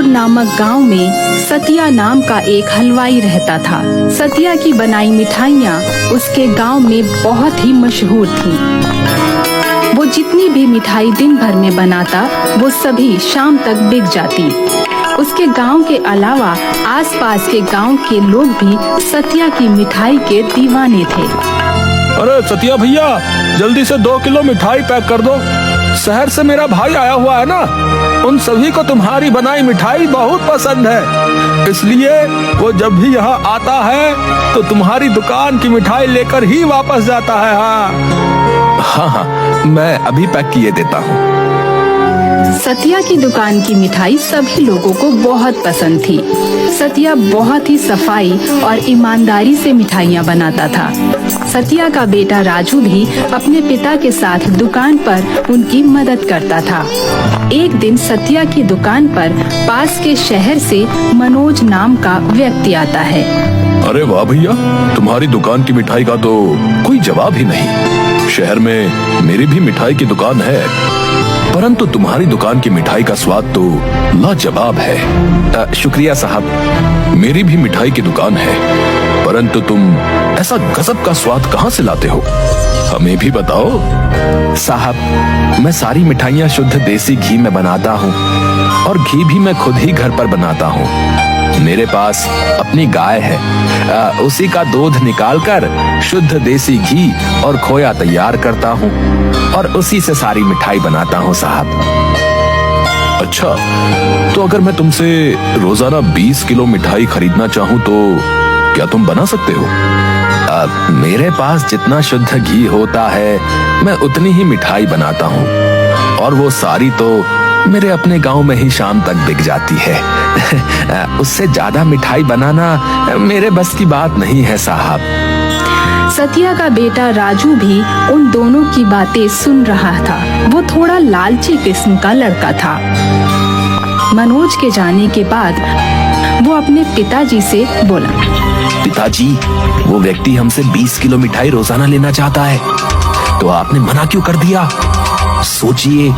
नामक गांव में सतिया नाम का एक हलवाई रहता था। सतिया की बनाई मिठाइयाँ उसके गांव में बहुत ही मशहूर थीं। वो जितनी भी मिठाई दिन भर में बनाता वो सभी शाम तक बिक जाती। उसके गांव के अलावा आसपास के गांव के लोग भी सतिया की मिठाई के दीवाने थे। अरे सतिया भैया, जल्दी से 2 किलो मिठाई पैक कर दो। शहर से मेरा भाई आया हुआ है ना, उन सभी को तुम्हारी बनाई मिठाई बहुत पसंद है, इसलिए वो जब भी यहाँ आता है तो तुम्हारी दुकान की मिठाई लेकर ही वापस जाता है। हाँ, मैं अभी पैक किए देता हूँ। सतिया की दुकान की मिठाई सभी लोगों को बहुत पसंद थी। सतिया बहुत ही सफाई और ईमानदारी से मिठाइयाँ बनाता था। सतिया का बेटा राजू भी अपने पिता के साथ दुकान पर उनकी मदद करता था। एक दिन सतिया की दुकान पर पास के शहर से मनोज नाम का व्यक्ति आता है। अरे वाह भैया, तुम्हारी दुकान की मिठाई का तो कोई जवाब ही नहीं। शहर में मेरी भी मिठाई की दुकान है, परंतु तुम्हारी दुकान की मिठाई का स्वाद तो लाजवाब है। शुक्रिया साहब। मेरी भी मिठाई की दुकान है, परंतु तुम ऐसा गजब का स्वाद कहाँ से लाते हो, हमें भी बताओ। साहब, मैं सारी मिठाइयाँ शुद्ध देसी घी में बनाता हूँ और घी भी मैं खुद ही घर पर बनाता हूँ। मेरे पास अपनी गाय है, उसी का दूध निकालकर शुद्ध देसी घी और खोया तैयार करता हूँ और उसी से सारी मिठाई बनाता हूँ साहब। अच्छा, तो अगर मैं तुमसे रोजाना 20 किलो मिठाई खरीदना चाहूँ तो क्या तुम बना सकते हो? मेरे पास जितना शुद्ध घी होता है मैं उतनी ही मिठाई बनाता हूँ, और वो सारी तो मेरे अपने गांव में ही शाम तक बिक जाती है। उससे ज्यादा मिठाई बनाना मेरे बस की बात नहीं है साहब। सतिया का बेटा राजू भी उन दोनों की बातें सुन रहा था। वो थोड़ा लालची किस्म का लड़का था। मनोज के जाने के बाद वो अपने पिताजी से बोला, पिताजी, वो व्यक्ति हमसे 20 किलो मिठाई रोजाना लेना चाहता है, तो आपने मना क्यों कर दिया? सोचिए,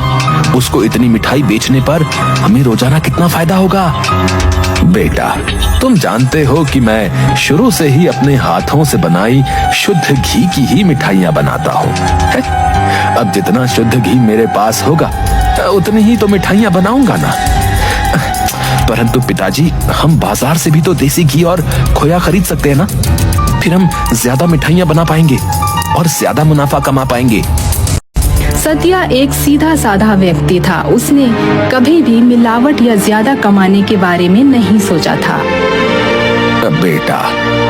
उसको इतनी मिठाई बेचने पर हमें रोजाना कितना फायदा होगा। बेटा, तुम जानते हो कि मैं शुरू से ही अपने हाथों से बनाई शुद्ध घी की ही मिठाइयाँ बनाता हूँ। अब जितना शुद्ध घी मेरे पास होगा उतनी ही तो मिठाइयाँ बनाऊंगा ना। परंतु पिताजी, हम बाजार से भी तो देसी घी और खोया खरीद सकते हैं ना, फिर हम ज्यादा मिठाइयाँ बना पाएंगे और ज्यादा मुनाफा कमा पाएंगे। सतिया एक सीधा साधा व्यक्ति था। उसने कभी भी मिलावट या ज्यादा कमाने के बारे में नहीं सोचा था। बेटा,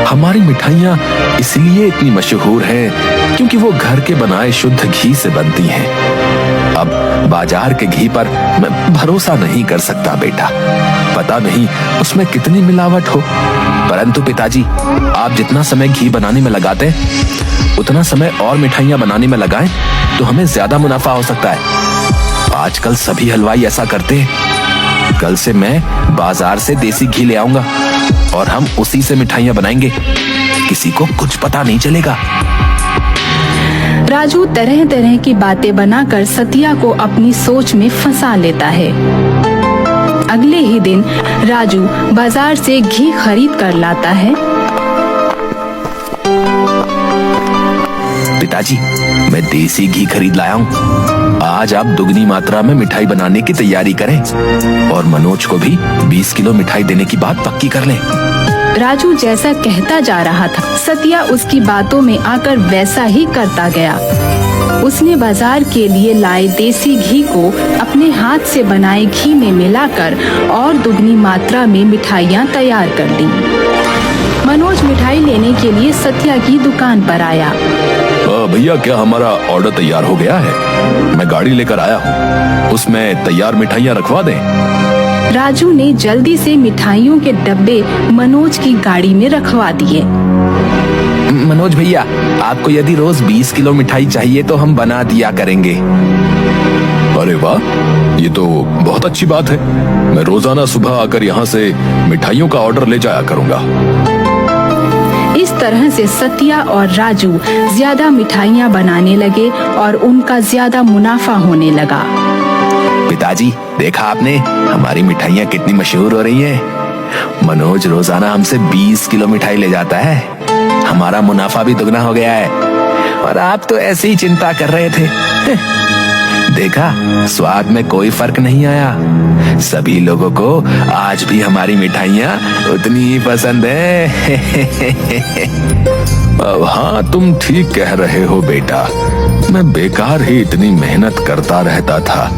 हमारी मिठाइयाँ इसलिए इतनी मशहूर हैं क्योंकि वो घर के बनाए शुद्ध घी से बनती हैं। अब बाजार के घी पर मैं भरोसा नहीं कर सकता बेटा, पता नहीं उसमें कितनी मिलावट हो। परंतु पिताजी, आप जितना समय घी बनाने में लगाते हैं उतना समय और मिठाइयाँ बनाने में लगाएं तो हमें ज्यादा मुनाफा हो सकता है। आजकल सभी हलवाई ऐसा करते हैं। कल से मैं बाजार से देसी घी ले आऊंगा और हम उसी से मिठाइयाँ बनाएंगे, किसी को कुछ पता नहीं चलेगा। राजू तरह तरह की बातें बनाकर सतिया को अपनी सोच में फंसा लेता है। अगले ही दिन राजू बाजार से घी खरीद कर लाता है। पिताजी, मैं देसी घी खरीद लाया हूँ। आज आप दुगनी मात्रा में मिठाई बनाने की तैयारी करें और मनोज को भी 20 किलो मिठाई देने की बात पक्की कर लें। राजू जैसा कहता जा रहा था, सतिया उसकी बातों में आकर वैसा ही करता गया। उसने बाजार के लिए लाए देसी घी को अपने हाथ से बनाए घी में मिलाकर और दुगनी मात्रा में मिठाइयाँ तैयार कर दी। मनोज मिठाई लेने के लिए सतिया की दुकान पर आया। भैया, क्या हमारा ऑर्डर तैयार हो गया है? मैं गाड़ी लेकर आया हूँ, उसमें तैयार मिठाइयाँ रखवा दें। राजू ने जल्दी से मिठाइयों के डब्बे मनोज की गाड़ी में रखवा दिए। मनोज भैया, आपको यदि रोज 20 किलो मिठाई चाहिए तो हम बना दिया करेंगे। अरे वाह, ये तो बहुत अच्छी बात है। मैं रोजाना सुबह आकर यहाँ से मिठाइयों का ऑर्डर ले जाया करूँगा। इस तरह से सतिया और राजू ज्यादा मिठाइयाँ बनाने लगे और उनका ज्यादा मुनाफा होने लगा। पिताजी, देखा आपने हमारी मिठाइयाँ कितनी मशहूर हो रही हैं। मनोज रोजाना हमसे 20 किलो मिठाई ले जाता है। हमारा मुनाफा भी दुगना हो गया है। और आप तो ऐसे ही चिंता कर रहे थे। देखा, स्वाद में कोई फर्क नहीं आया। सभी लोगों को आज भी हमारी मिठाइयाँ उतनी ही पसंद है। अब हाँ, तुम ठीक कह रहे हो बेटा। मैं बेकार ही इतनी मेहनत करता रहता था।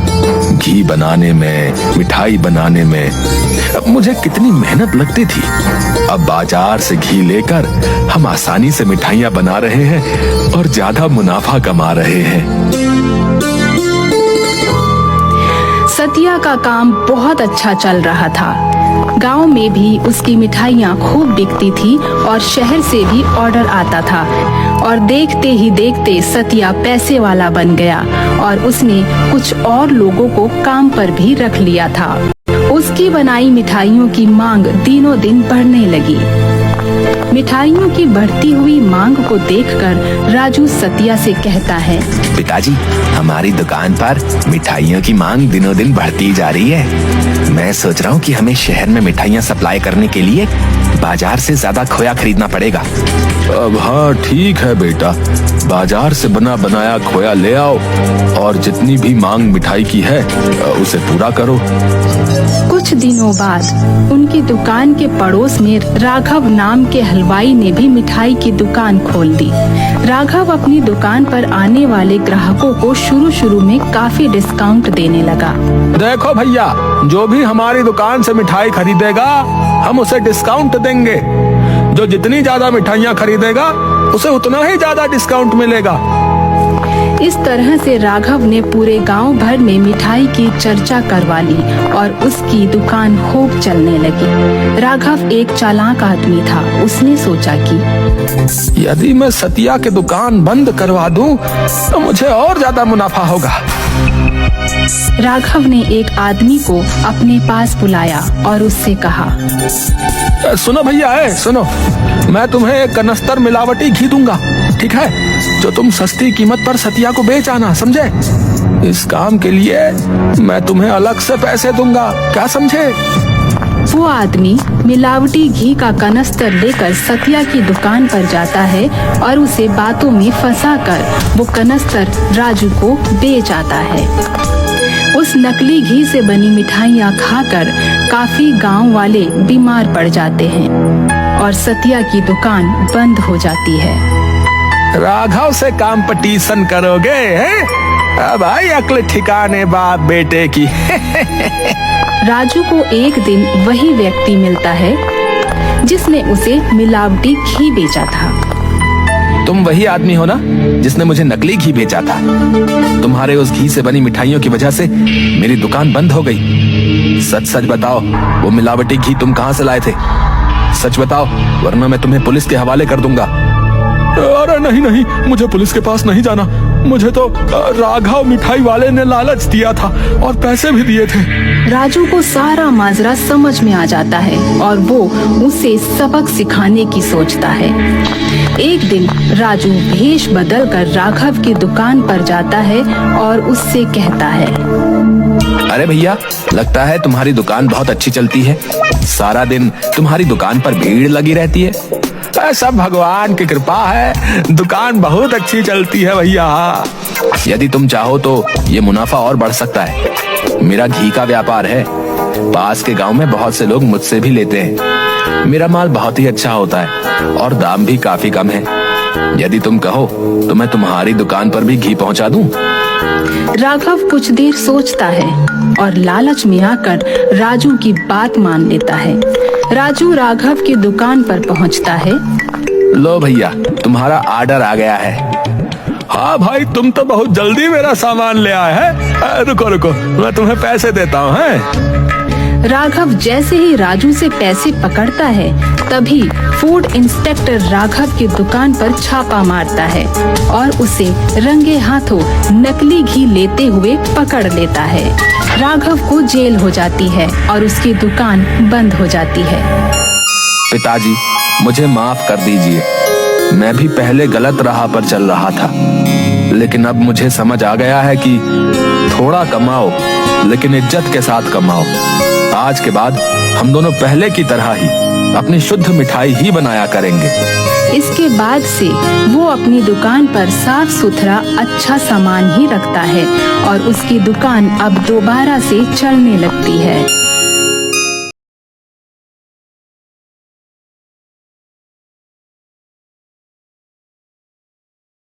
घी बनाने में, मिठाई बनाने में अब मुझे कितनी मेहनत लगती थी। अब बाजार से घी लेकर हम आसानी से मिठाइयाँ बना रहे हैं और ज्यादा मुनाफा कमा रहे हैं। सतिया का काम बहुत अच्छा चल रहा था। गांव में भी उसकी मिठाइयाँ खूब बिकती थी और शहर से भी ऑर्डर आता था। और देखते ही देखते सतिया पैसे वाला बन गया और उसने कुछ और लोगों को काम पर भी रख लिया था। उसकी बनाई मिठाइयों की मांग दिनों दिन बढ़ने लगी। मिठाइयों की बढ़ती हुई मांग को देखकर राजू सतिया से कहता है, पिताजी, हमारी दुकान पर मिठाइयों की मांग दिनों दिन बढ़ती जा रही है। मैं सोच रहा हूँ कि हमें शहर में मिठाइयाँ सप्लाई करने के लिए बाजार से ज्यादा खोया खरीदना पड़ेगा। अब हाँ, ठीक है बेटा, बाजार से बना बनाया खोया ले आओ और जितनी भी मांग मिठाई की है उसे पूरा करो। कुछ दिनों बाद उनकी दुकान के पड़ोस में राघव नाम के हलवाई ने भी मिठाई की दुकान खोल दी। राघव अपनी दुकान पर आने वाले ग्राहकों को शुरू में काफी डिस्काउंट देने लगा। देखो भैया, जो भी हमारी दुकान से मिठाई खरीदेगा हम उसे डिस्काउंट देंगे। जो जितनी ज्यादा मिठाइयाँ खरीदेगा उसे उतना ही ज्यादा डिस्काउंट मिलेगा। इस तरह से राघव ने पूरे गांव भर में मिठाई की चर्चा करवा ली और उसकी दुकान खूब चलने लगी। राघव एक चालाक आदमी था। उसने सोचा कि यदि मैं सतिया की दुकान बंद करवा दूं तो मुझे और ज्यादा मुनाफा होगा। राघव ने एक आदमी को अपने पास बुलाया और उससे कहा, सुनो भैया, सुनो, मैं तुम्हें एक कनस्तर मिलावटी घी दूंगा, ठीक है, जो तुम सस्ती कीमत पर सतिया को बेच आना, समझे? इस काम के लिए मैं तुम्हें अलग से पैसे दूंगा, क्या समझे? वो आदमी मिलावटी घी का कनस्तर लेकर सतिया की दुकान पर जाता है और उसे बातों में फंसाकर वो कनस्तर राजू को बेच आता है। उस नकली घी से बनी मिठाइयाँ खाकर काफी गांव वाले बीमार पड़ जाते हैं और सतिया की दुकान बंद हो जाती है। राघव से कंपटीशन करोगे हैं? अब आई अक्ल ठिकाने बाप बेटे की। राजू को एक दिन वही व्यक्ति मिलता है जिसने उसे मिलावटी घी बेचा था। तुम वही आदमी हो ना जिसने मुझे नकली घी बेचा था? तुम्हारे उस घी से बनी मिठाइयों की वजह से मेरी दुकान बंद हो गई। सच सच बताओ, वो मिलावटी घी तुम कहाँ से लाए थे? सच बताओ, वरना मैं तुम्हें पुलिस के हवाले कर दूंगा। अरे नहीं नहीं, मुझे पुलिस के पास नहीं जाना। मुझे तो राघव मिठाई वाले ने लालच दिया था और पैसे भी दिए थे। राजू को सारा माजरा समझ में आ जाता है और वो उसे सबक सिखाने की सोचता है। एक दिन राजू भेष बदलकर राघव की दुकान पर जाता है और उससे कहता है, अरे भैया, लगता है तुम्हारी दुकान बहुत अच्छी चलती है। सारा दिन तुम्हारी दुकान पर भीड़ लगी रहती है। सब भगवान की कृपा है, दुकान बहुत अच्छी चलती है भैया। यदि तुम चाहो तो ये मुनाफा और बढ़ सकता है। मेरा घी का व्यापार है। पास के गांव में बहुत से लोग मुझसे भी लेते हैं। मेरा माल बहुत ही अच्छा होता है और दाम भी काफी कम है। यदि तुम कहो तो मैं तुम्हारी दुकान पर भी घी पहुंचा दूं। राघव कुछ देर सोचता है और लालच में आकर राजू की बात मान लेता है। राजू राघव की दुकान पर पहुंचता है। लो भैया, तुम्हारा ऑर्डर आ गया है। हाँ भाई, तुम तो बहुत जल्दी मेरा सामान ले आए हैं। रुको रुको, मैं तुम्हें पैसे देता हूँ। राघव जैसे ही राजू से पैसे पकड़ता है तभी फूड इंस्पेक्टर राघव की दुकान पर छापा मारता है और उसे रंगे हाथों नकली घी लेते हुए पकड़ लेता है। राघव को जेल हो जाती है और उसकी दुकान बंद हो जाती है। पिताजी, मुझे माफ कर दीजिए। मैं भी पहले गलत राह पर चल रहा था, लेकिन अब मुझे समझ आ गया है कि थोड़ा कमाओ लेकिन इज्जत के साथ कमाओ। आज के बाद हम दोनों पहले की तरह ही अपनी शुद्ध मिठाई ही बनाया करेंगे। इसके बाद से वो अपनी दुकान पर साफ सुथरा अच्छा सामान ही रखता है और उसकी दुकान अब दोबारा से चलने लगती है।